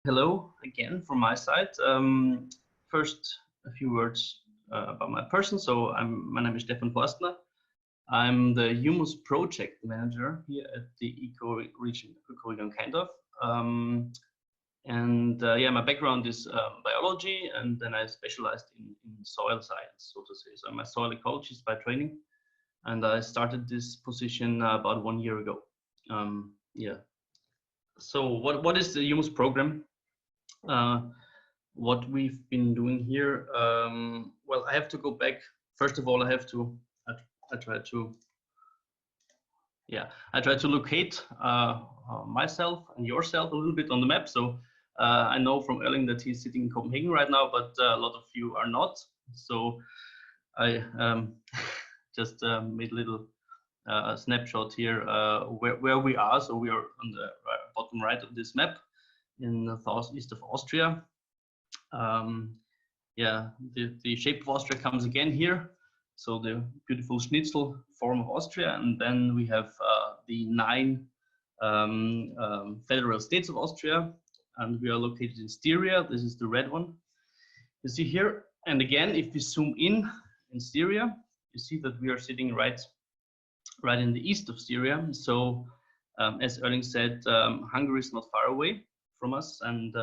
Hello again from my side. First, a few words about my person. So my name is Stefan Forstner. I'm the Humus project manager here at the Ecoregion Kaindorf. Yeah, my background is biology, and then I specialized in soil science, so to say. So I'm a soil ecologist by training, and I started this position about 1 year ago. Yeah. So what is the Humus program? What we've been doing here, well, I have to go back. First of all, I try to locate myself and yourself a little bit on the map. So I know from Erling that he's sitting in Copenhagen right now, but a lot of you are not. So I just made a little snapshot here where we are. So we are on the bottom right of this map in the southeast of Austria. Yeah, the shape of Austria comes again here. So the beautiful schnitzel form of Austria, and then we have the 9 federal states of Austria, and we are located in Styria. This is the red one you see here. And again, if we zoom in Styria, you see that we are sitting right in the east of Styria. So as Erling said, Hungary is not far away from us, and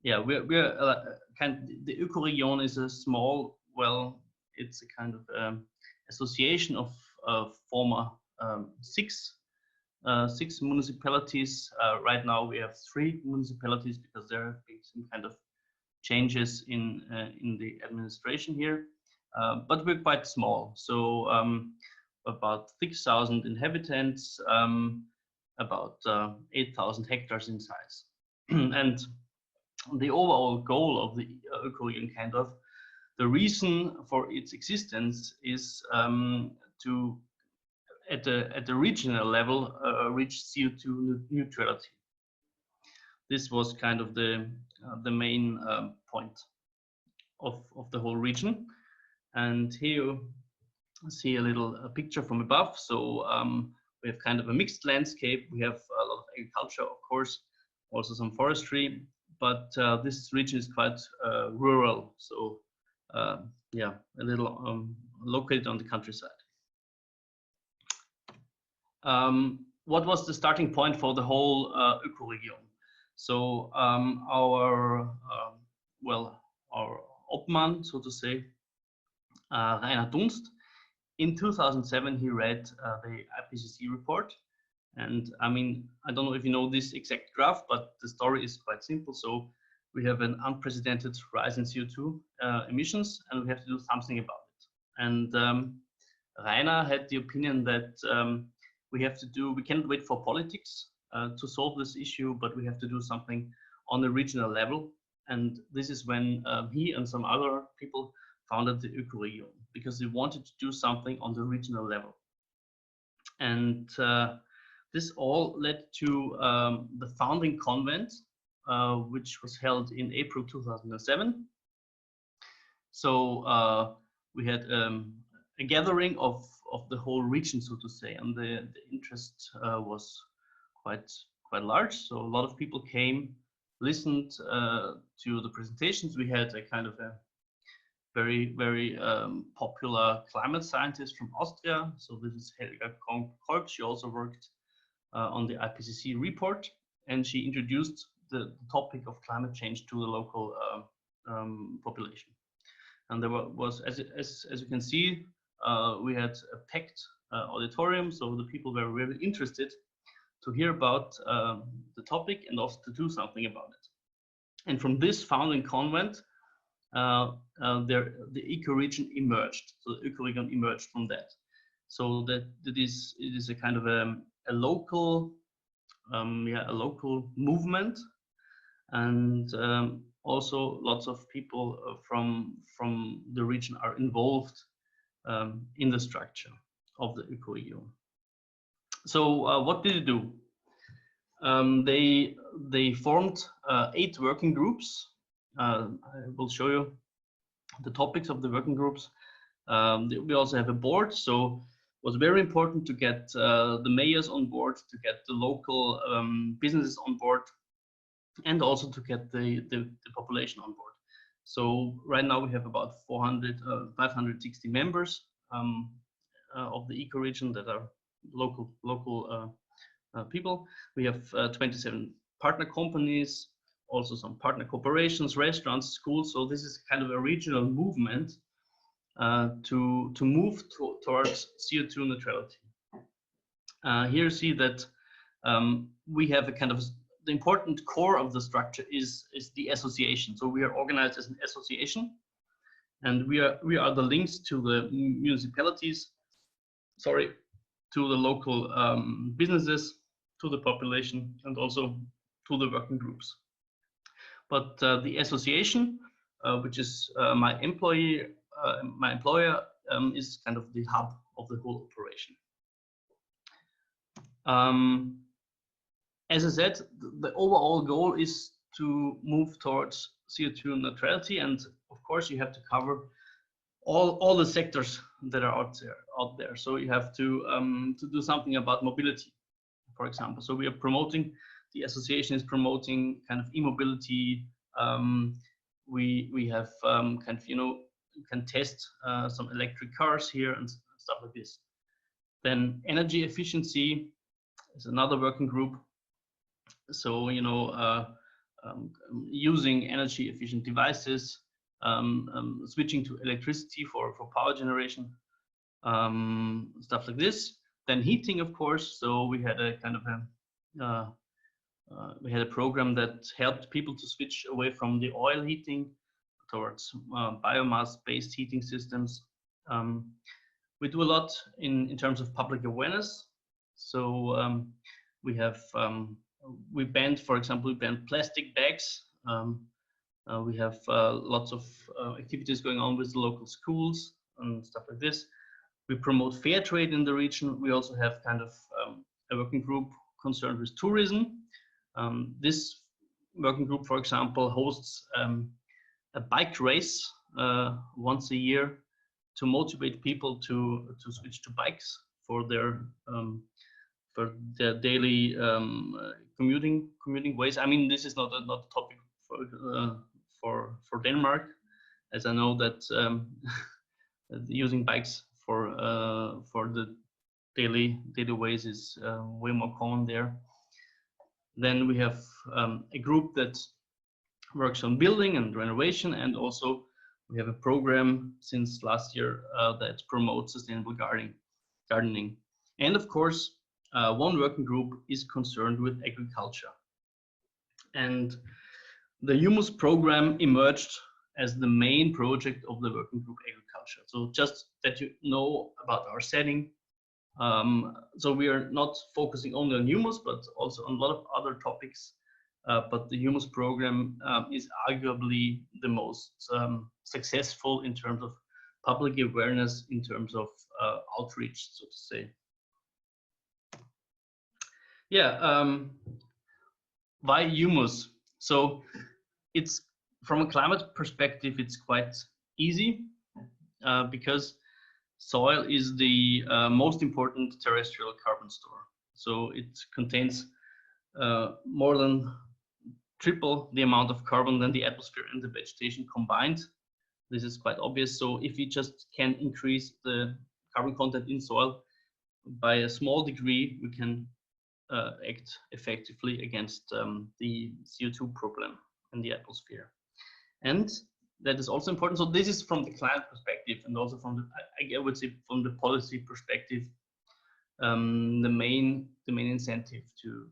yeah, we're the Ecoregion is a small, well, it's a kind of association of former 6 municipalities. Right now we have 3 municipalities because there have been some kind of changes in the administration here, but we're quite small. So about 6,000 inhabitants, about 8,000 hectares in size, and the overall goal of the Ecoregion Kaindorf, the reason for its existence is to, at the regional level, reach CO2 neutrality. This was kind of the main point of the whole region. And here you see a little picture from above. So we have kind of a mixed landscape. We have a lot of agriculture, of course, also some forestry. But this region is quite rural, so yeah, a little located on the countryside. What was the starting point for the whole Ecoregion? So our Obmann, so to say, Rainer Dunst, in 2007 he read the IPCC report. And I mean, I don't know if you know this exact graph, but the story is quite simple. So we have an unprecedented rise in CO2 emissions, and we have to do something about it. And Rainer had the opinion that we cannot wait for politics to solve this issue, but we have to do something on the regional level. And this is when he and some other people founded the Ecoregion, because they wanted to do something on the regional level. And this all led to the founding convent, which was held in April 2007. So we had a gathering of the whole region, so to say, and the interest was quite large. So a lot of people came, listened to the presentations. We had a kind of a very popular climate scientist from Austria. So this is Helga Kolb. She also worked on the IPCC report, and she introduced the topic of climate change to the local population. And there was, as you can see, we had a packed auditorium, so the people were really interested to hear about the topic and also to do something about it. And from this founding convent, the ecoregion emerged. So the Ecoregion emerged from that. So that it is a kind of a local movement, and also lots of people from the region are involved in the structure of the Ecoregion. So what did they do? They formed 8 working groups. I will show you the topics of the working groups. We also have a board, so it was very important to get the mayors on board, to get the local businesses on board, and also to get the population on board. So right now we have about 560 members of the ecoregion that are local people. We have 27 partner companies, also some partner corporations, restaurants, schools. So this is kind of a regional movement to move towards CO2 neutrality. Here you see that we have a kind of, the important core of the structure is the association. So we are organized as an association, and we are the links to the municipalities, sorry, to the local businesses, to the population, and also to the working groups. But the association, which is my employer, is kind of the hub of the whole operation. As I said, the overall goal is to move towards CO2 neutrality, and of course you have to cover all the sectors that are out there. So you have to do something about mobility, for example. So we are promoting, the association is promoting kind of e-mobility. We have kind of, you can test some electric cars here and stuff like this. Then energy efficiency is another working group. So, using energy efficient devices, switching to electricity for power generation, stuff like this. Then heating, of course. So we had a kind of we had a program that helped people to switch away from the oil heating towards biomass-based heating systems. We do a lot in terms of public awareness. So we have we banned, for example, we banned plastic bags. We have lots of activities going on with the local schools and stuff like this. We promote fair trade in the region. We also have kind of a working group concerned with tourism. This working group, for example, hosts a bike race once a year to motivate people to switch to bikes for their daily commuting ways. I mean, this is not a topic for Denmark, as I know that using bikes for the daily ways is way more common there. Then we have a group that works on building and renovation, and also we have a program since last year that promotes sustainable gardening. And of course, one working group is concerned with agriculture. And the humus program emerged as the main project of the working group agriculture. So just that you know about our setting. So we are not focusing only on humus, but also on a lot of other topics. But the humus program is arguably the most successful in terms of public awareness, in terms of outreach, so to say. Yeah, why humus? So it's, from a climate perspective, it's quite easy because soil is the most important terrestrial carbon store. So it contains more than triple the amount of carbon than the atmosphere and the vegetation combined. This is quite obvious. So if we just can increase the carbon content in soil by a small degree, we can act effectively against the CO2 problem in the atmosphere. And that is also important. So this is from the climate perspective, and also from the, I would say, from the policy perspective, the main incentive to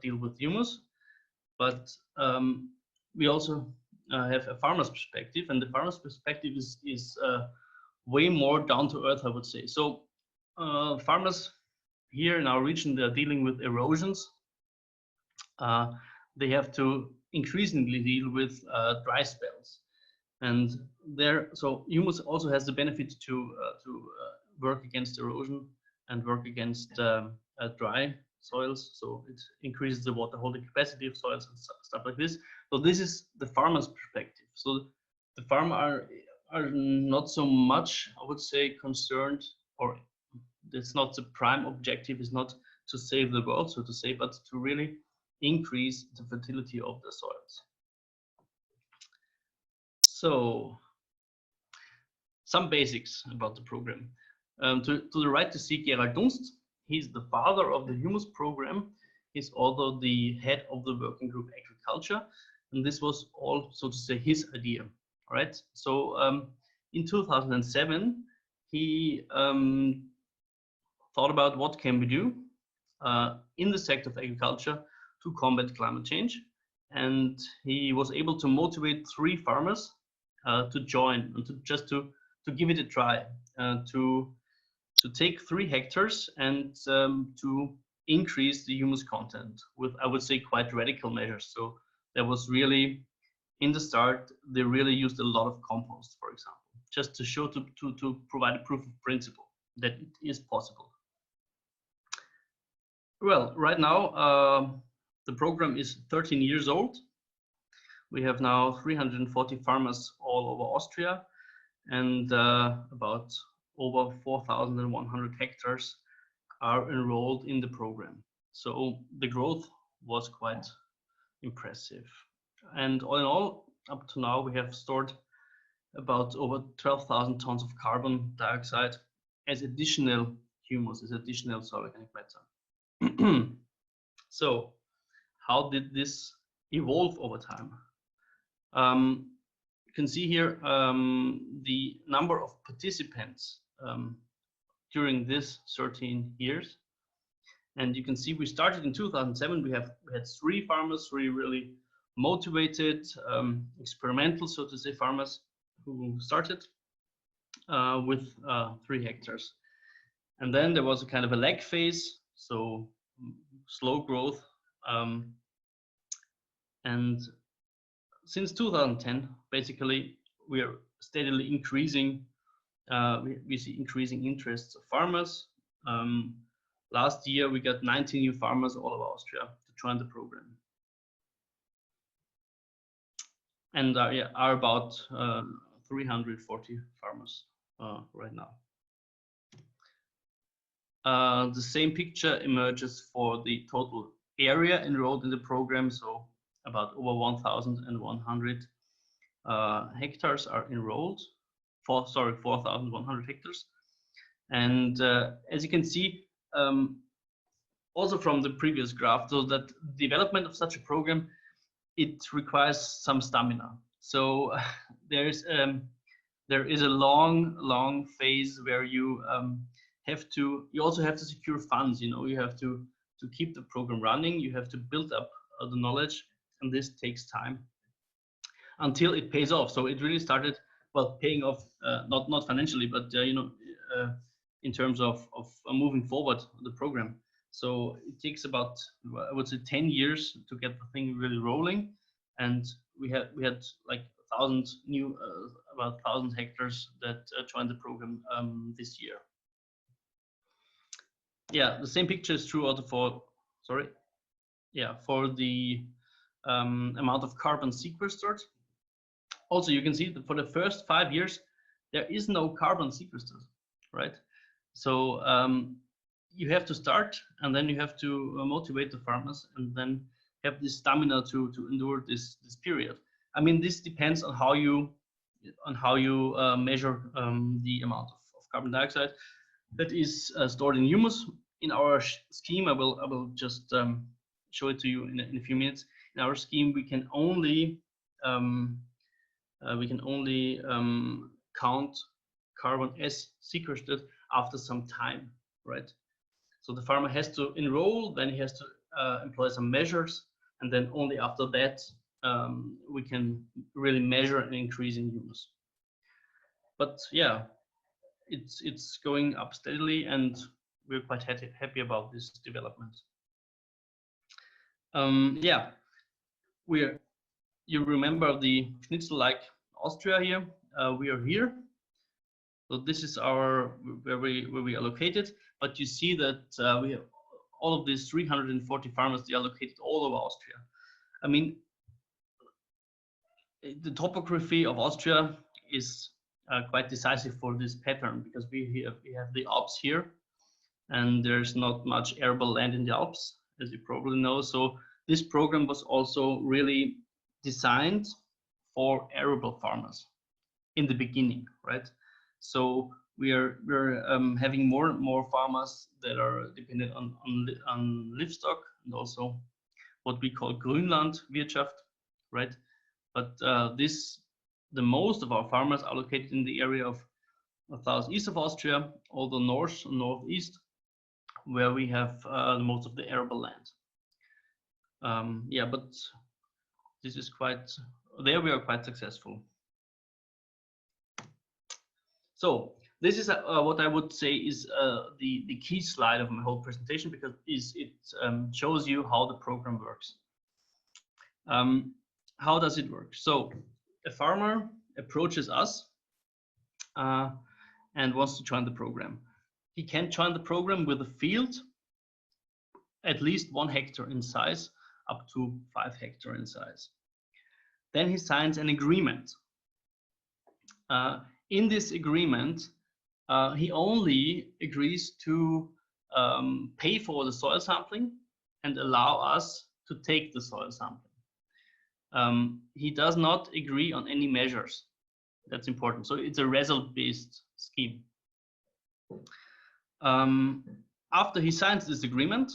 deal with humus. But we also have a farmer's perspective, and the farmer's perspective is way more down to earth, I would say. So farmers here in our region, they're dealing with erosions. They have to increasingly deal with dry spells, and so humus also has the benefit to work against erosion and work against dry soils. So it increases the water holding capacity of soils and stuff like this. So this is the farmer's perspective. So the farmer are not so much, I would say, concerned, or it's not the prime objective is not to save the world, so to say, but to really increase the fertility of the soils. So, some basics about the program. To the right, you see Gerald Dunst. He's the father of the humus program. He's also the head of the working group agriculture. And this was all, so to say, his idea. All right. So in 2007, he thought about what can we do in the sector of agriculture to combat climate change. And he was able to motivate 3 farmers to join and to give it a try, to take 3 hectares and to increase the humus content with, I would say, quite radical measures. So there was really, in the start, they really used a lot of compost, for example, just to show, to provide a proof of principle that it is possible. Well, right now, the program is 13 years old. We have now 340 farmers all over Austria, and about over 4,100 hectares are enrolled in the program. So the growth was quite impressive. And all in all, up to now, we have stored about over 12,000 tons of carbon dioxide as additional humus, as additional soil organic matter. So how did this evolve over time? You can see here the number of participants during this 13 years. And you can see we started in 2007. We had 3 farmers, 3 really motivated, experimental, so to say, farmers who started with 3 hectares. And then there was a kind of a lag phase, so slow growth. And since 2010, basically, we are steadily increasing. We see increasing interests of farmers. Last year, we got 90 new farmers all over Austria to join the program, and are about 340 farmers right now. The same picture emerges for the total area enrolled in the program. So about over 1,100 hectares are enrolled. 4,100 hectares. And as you can see, also from the previous graph, so that development of such a program, it requires some stamina. So there is a long phase where you also have to secure funds. You have to keep the program running. You have to build up the knowledge, and this takes time until it pays off. So it really started, well, paying off, not financially, but in terms of moving forward the program. So it takes about, I would say, 10 years to get the thing really rolling, and we had like 1,000 new, about 1,000 hectares that joined the program this year. Yeah, the same picture is true also for the amount of carbon sequestered. Also, you can see that for the first 5 years, there is no carbon sequestered, right? So you have to start, and then you have to motivate the farmers, and then have this stamina to endure this period. I mean, this depends on how you measure the amount of carbon dioxide that is stored in humus. In our scheme, I will just show it to you in a few minutes. In our scheme, we can only count carbon as sequestered after some time, right? So the farmer has to enroll, then he has to employ some measures, and then only after that we can really measure an increase in humus. But yeah, it's going up steadily, and we're quite happy about this development. Yeah, you remember the schnitzel-like Austria here? We are here. So this is where we are located. But you see that we have all of these 340 farmers. They are located all over Austria. I mean, the topography of Austria is quite decisive for this pattern, because we have the Alps here, and there's not much arable land in the Alps, as you probably know. So this program was also really designed for arable farmers in the beginning, right? So we're having more and more farmers that are dependent on livestock and also what we call Grünlandwirtschaft, right? But the most of our farmers are located in the area of southeast of Austria, all the north and northeast, where we have most of the arable land. Yeah, but this is quite, there we are quite successful. So this is what I would say is the key slide of my whole presentation, because it shows you how the program works. How does it work? So a farmer approaches us and wants to join the program. He can join the program with a field at least 1 hectare in size, up to 5 hectare in size. Then he signs an agreement. In this agreement, he only agrees to pay for the soil sampling and allow us to take the soil sampling. He does not agree on any measures. That's important. So it's a result-based scheme. After he signs this agreement,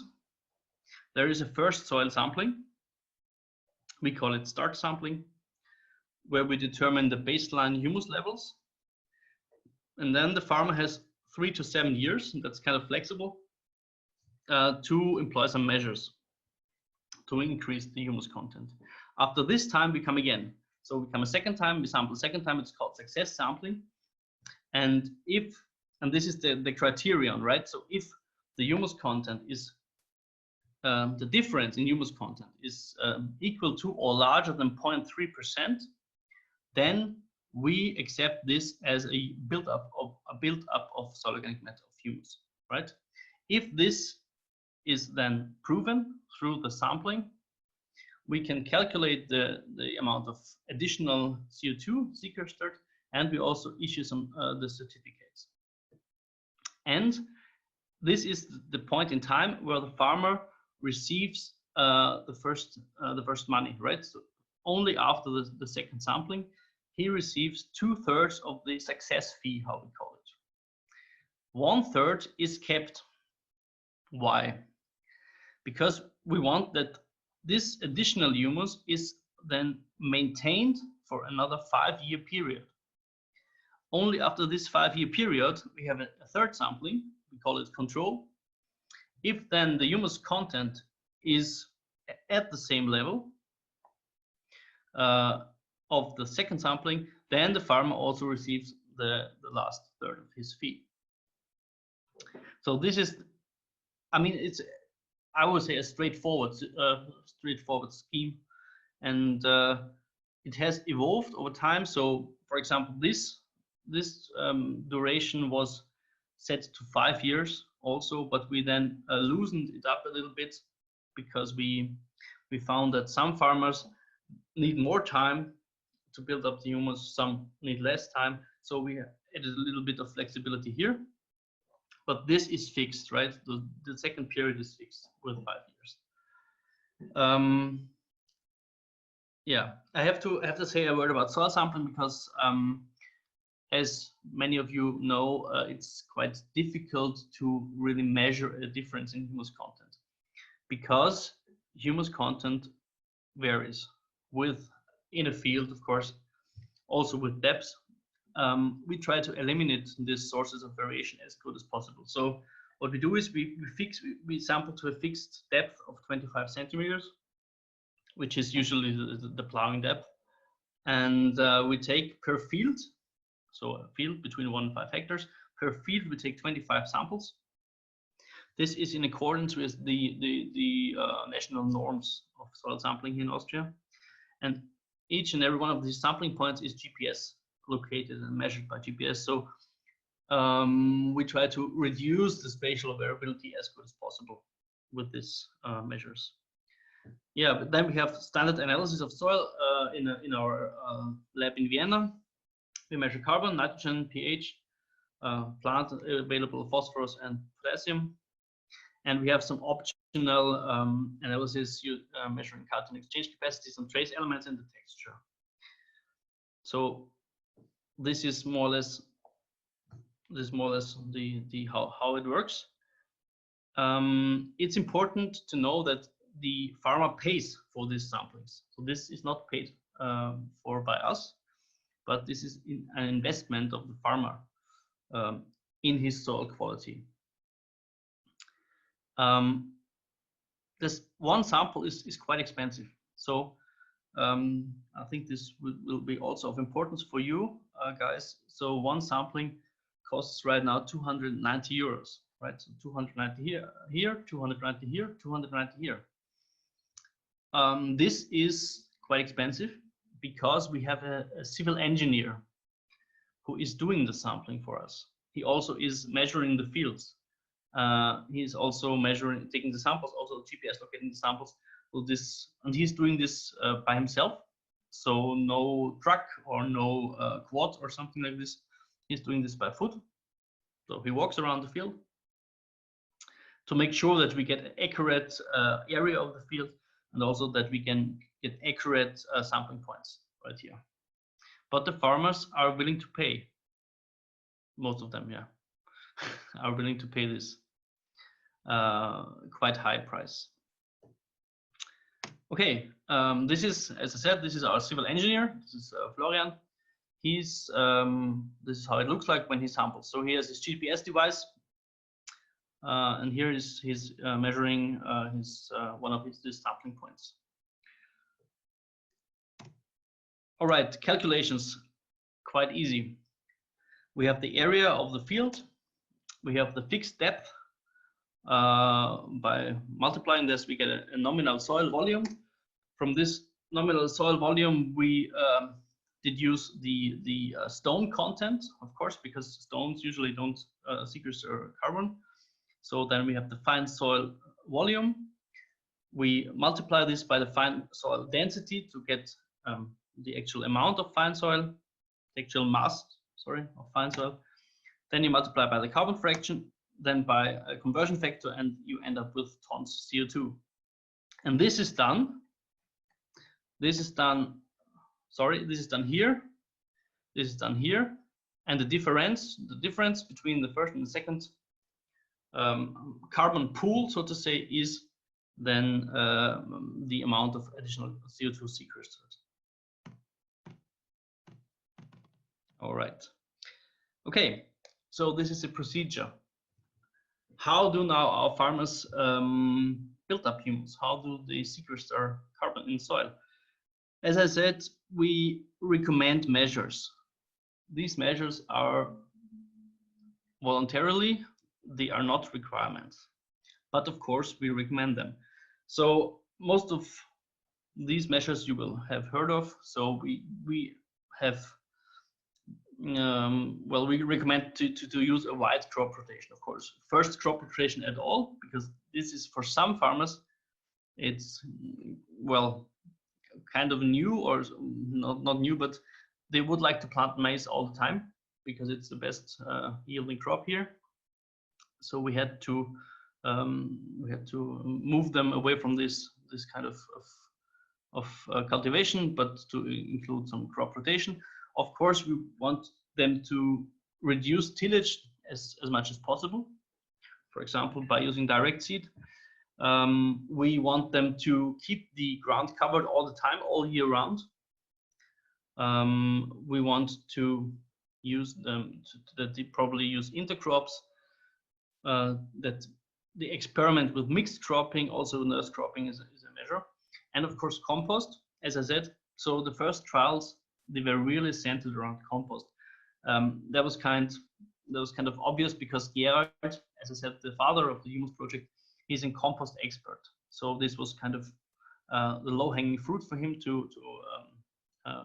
there is a first soil sampling. We call it start sampling, where we determine the baseline humus levels. And then the farmer has 3 to 7 years, that's kind of flexible, to employ some measures to increase the humus content. After this time, we come again. So we come a second time, we sample a second time, it's called success sampling. And this is the criterion, right? So if the humus content is, the difference in humus content is equal to or larger than 0.3%, then we accept this as a build-up of soil organic matter of humus, right? If this is then proven through the sampling, we can calculate the amount of additional CO2 sequestered, and we also issue some the certificates. And this is the point in time where the farmer receives the first money, right? So only after the second sampling, he receives 2/3 of the success fee, how we call it. 1/3 is kept. Why? Because we want that this additional humus is then maintained for another 5-year period. Only after this 5-year period, we have a third sampling, we call it control. If then the humus content is at the same level of the second sampling, then the farmer also receives the last third of his fee. So this is, I mean, it's, I would say, a straightforward scheme, and it has evolved over time. So, for example, this duration was set to 5 years also, but we then loosened it up a little bit because we found that some farmers need more time to build up the humus, some need less time. So we added a little bit of flexibility here. But this is fixed, right? The second period is fixed with 5 years. Yeah, I have to say a word about soil sampling because, as many of you know, it's quite difficult to really measure a difference in humus content because humus content varies in a field, of course, also with depth. We try to eliminate these sources of variation as good as possible. So what we do is we sample to a fixed depth of 25 centimeters, which is usually the plowing depth. And we take per field, so a field between 1 and 5 hectares, per field we take 25 samples. This is in accordance with the national norms of soil sampling here in Austria. And each and every one of these sampling points is GPS located and measured by GPS. So we try to reduce the spatial variability as good as possible with these measures. Yeah, but then we have standard analysis of soil in our lab in Vienna. We measure carbon, nitrogen, pH, plant available phosphorus and potassium. And we have some options analysis measuring cation exchange capacities and trace elements in the texture. So this is more or less the how it works. It's important to know that the farmer pays for these samplings. So this is not paid for by us, but this is an investment of the farmer in his soil quality. This one sample is quite expensive. So I think this will be also of importance for you guys. So one sampling costs right now 290 euros, right? So 290 here, 290 here, 290 here. This is quite expensive because we have a civil engineer who is doing the sampling for us. He also is measuring the fields. He's also taking the samples, also GPS locating the samples. So and he's doing this by himself. So no truck or no quad or something like this. He's doing this by foot. So he walks around the field to make sure that we get an accurate area of the field, and also that we can get accurate sampling points right here. But the farmers are willing to pay. Most of them, yeah, are willing to pay this quite high price. Okay, this is, as I said, this is our civil engineer. This is Florian. This is how it looks like when he samples. So he has his GPS device, and here is his measuring one of his sampling points. All right, calculations, quite easy. We have the area of the field. We have the fixed depth. By multiplying this, we get a nominal soil volume. From this nominal soil volume, we deduce the stone content, of course, because stones usually don't sequester carbon. So then we have the fine soil volume. We multiply this by the fine soil density to get the actual amount of fine soil, the actual mass, sorry, of fine soil. Then you multiply by the carbon fraction, then by a conversion factor, and you end up with tons CO2. And this is done. This is done. Sorry, this is done here. This is done here, and the difference between the first and the second carbon pool, so to say, is then the amount of additional CO2 sequestered. All right. Okay, so this is a procedure. How do now our farmers build up humus? How do they sequester carbon in soil? As I said, we recommend measures. These measures are voluntarily, they are not requirements, but of course we recommend them. So most of these measures you will have heard of. So we have well, we recommend to use a wide crop rotation, of course. First crop rotation at all, because this is for some farmers, it's, well, kind of new, or not new, but they would like to plant maize all the time because it's the best yielding crop here. So we had to move them away from this kind of cultivation, but to include some crop rotation. Of course, we want them to reduce tillage as much as possible. For example, by using direct seed. We want them to keep the ground covered all the time, all year round. We want to use them that they probably use intercrops. That the experiment with mixed cropping, also nurse cropping, is a measure, and of course compost. As I said, so the first trials, they were really centered around compost. That was kind of obvious because Gerald, as I said, the father of the Humus project, he's a compost expert. So this was kind of the low-hanging fruit for him to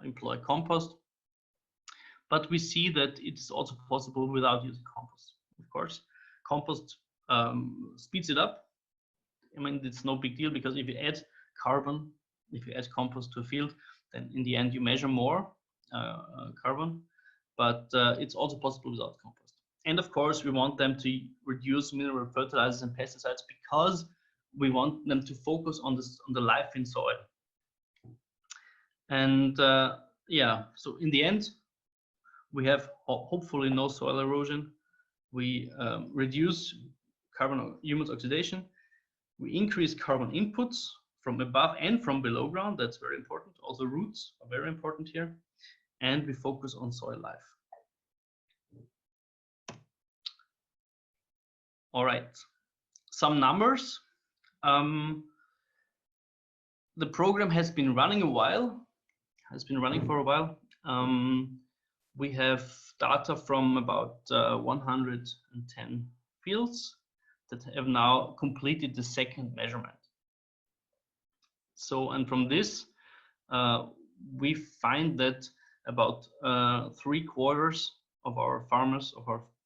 employ compost. But we see that it's also possible without using compost. Of course, compost speeds it up. I mean, it's no big deal because if you add carbon, if you add compost to a field, then in the end you measure more carbon, but it's also possible without compost. And of course, we want them to reduce mineral fertilizers and pesticides because we want them to focus on the life in soil. And yeah, so in the end, we have hopefully no soil erosion. We reduce humus oxidation. We increase carbon inputs from above and from below ground. That's very important. Also roots are very important here. And we focus on soil life. All right, some numbers. The program has been running for a while. We have data from about 110 fields that have now completed the second measurement. So, and from this, we find that about 3/4 of our farmers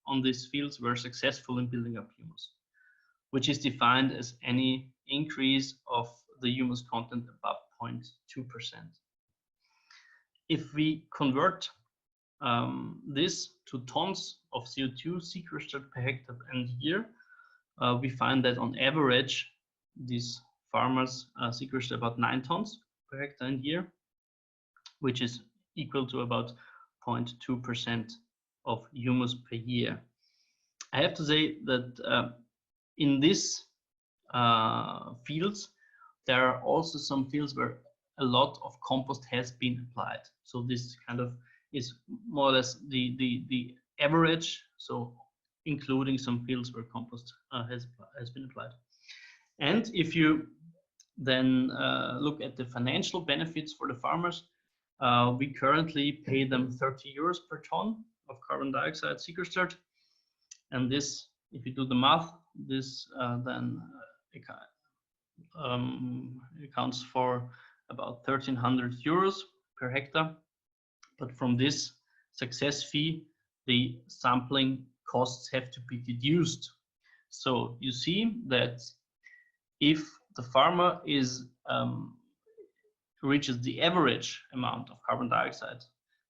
on these fields were successful in building up humus, which is defined as any increase of the humus content above 0.2%. If we convert this to tons of CO2 sequestered per hectare and year, we find that on average, these farmers sequester about 9 tons per hectare and year, which is equal to about 0.2% of humus per year. I have to say that in these fields, there are also some fields where a lot of compost has been applied. So this kind of is more or less the average, so including some fields where compost has been applied. And if you then look at the financial benefits for the farmers, we currently pay them 30 euros per ton of carbon dioxide sequestered. And this, if you do the math, this then accounts for about 1,300 euros per hectare. But from this success fee, the sampling costs have to be deduced. So you see that if the farmer reaches the average amount of carbon dioxide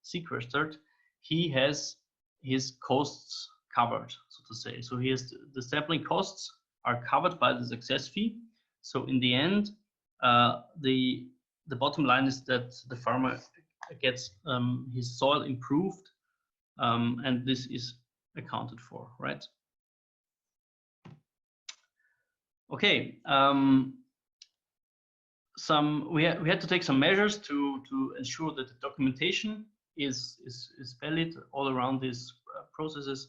sequestered, he has his costs covered, so to say. So he has the sampling costs are covered by the success fee. So in the end, the bottom line is that the farmer gets his soil improved, and this is accounted for, right? Okay, we had to take some measures to ensure that the documentation is valid all around these processes.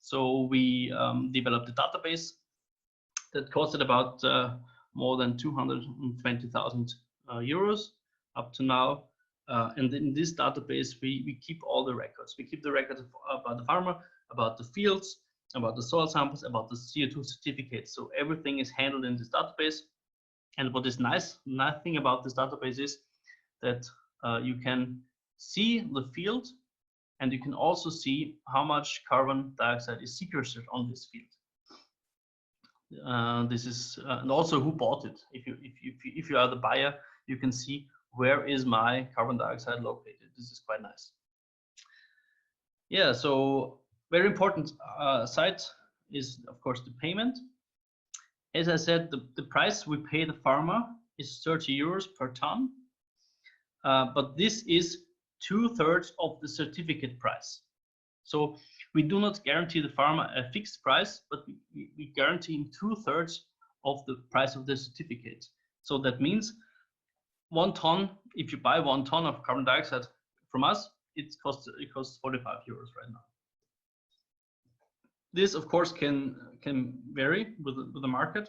So we developed a database that costed about more than 220,000 euros up to now. And in this database, we keep all the records. We keep the records about the farmer, about the fields, about the soil samples, about the CO2 certificates. So everything is handled in this database. And what is nice thing about this database is that you can see the field, and you can also see how much carbon dioxide is sequestered on this field. This is and also who bought it. If you are the buyer, you can see where is my carbon dioxide located. This is quite nice. Yeah, so very important side is of course the payment. As I said, the price we pay the farmer is 30 euros per ton, but this is 2/3 of the certificate price. So we do not guarantee the farmer a fixed price, but we guarantee him 2/3 of the price of the certificate. So that means 1 ton, if you buy 1 ton of carbon dioxide from us, it costs 45 euros right now. This, of course, can vary with the market.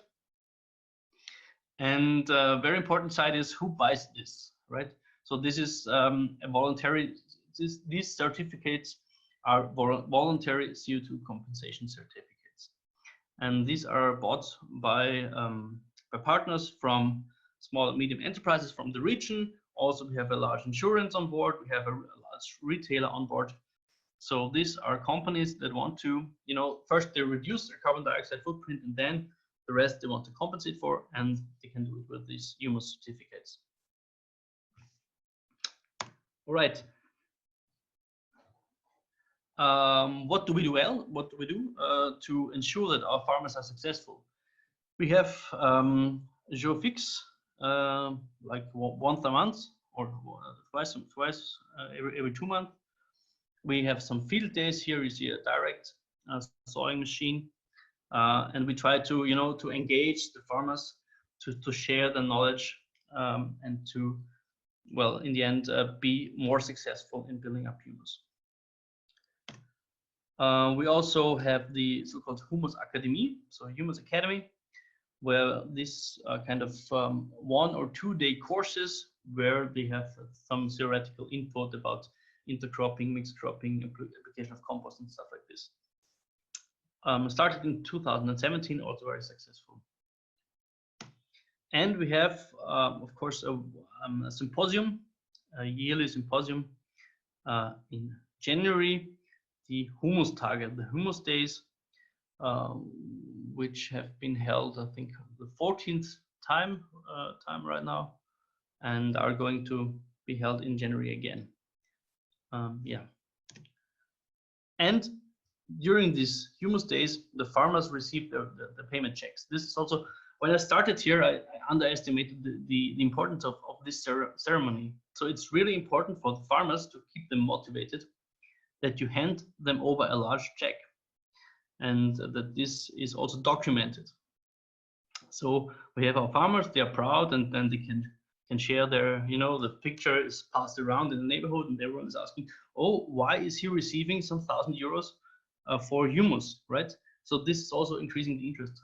And very important side is who buys this, right? So this is a voluntary. These certificates are voluntary CO2 compensation certificates, and these are bought by partners from small and medium enterprises from the region. Also, we have a large insurance on board. We have a large retailer on board. So these are companies that want to, first they reduce their carbon dioxide footprint, and then the rest they want to compensate for, and they can do it with these humus certificates. All right. What do we do well? What do we do to ensure that our farmers are successful? We have GeoFix, like once a month or twice every 2 months. We have some field days here. You see a direct sawing machine, and we try to, you know, to engage the farmers to share the knowledge and to, well, in the end, be more successful in building up humus. We also have the so-called Humus Academy, so Humus Academy, where this kind of 1 or 2 day courses where they have some theoretical input about intercropping, mixed cropping, application of compost and stuff like this. Started in 2017, also very successful. And we have, of course, a symposium, a yearly symposium in January, the Humus Target, the Humus Days, which have been held, I think, the 14th time right now, and are going to be held in January again. Yeah. And during these Humus Days, the farmers receive the payment checks. This is also, when I started here, I underestimated the importance of this ceremony. So it's really important for the farmers to keep them motivated, that you hand them over a large check, and that this is also documented. So we have our farmers, they are proud, and then they can share their, you know, the picture is passed around in the neighborhood, and everyone is asking, oh, why is he receiving some €1,000 for humus, right? So this is also increasing the interest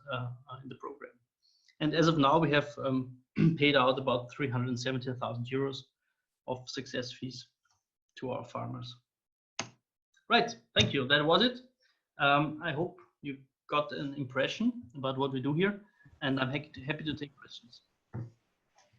in the program. And as of now, we have paid out about €370,000 of success fees to our farmers. Right, thank you. That was it. I hope you got an impression about what we do here, and I'm happy to take questions.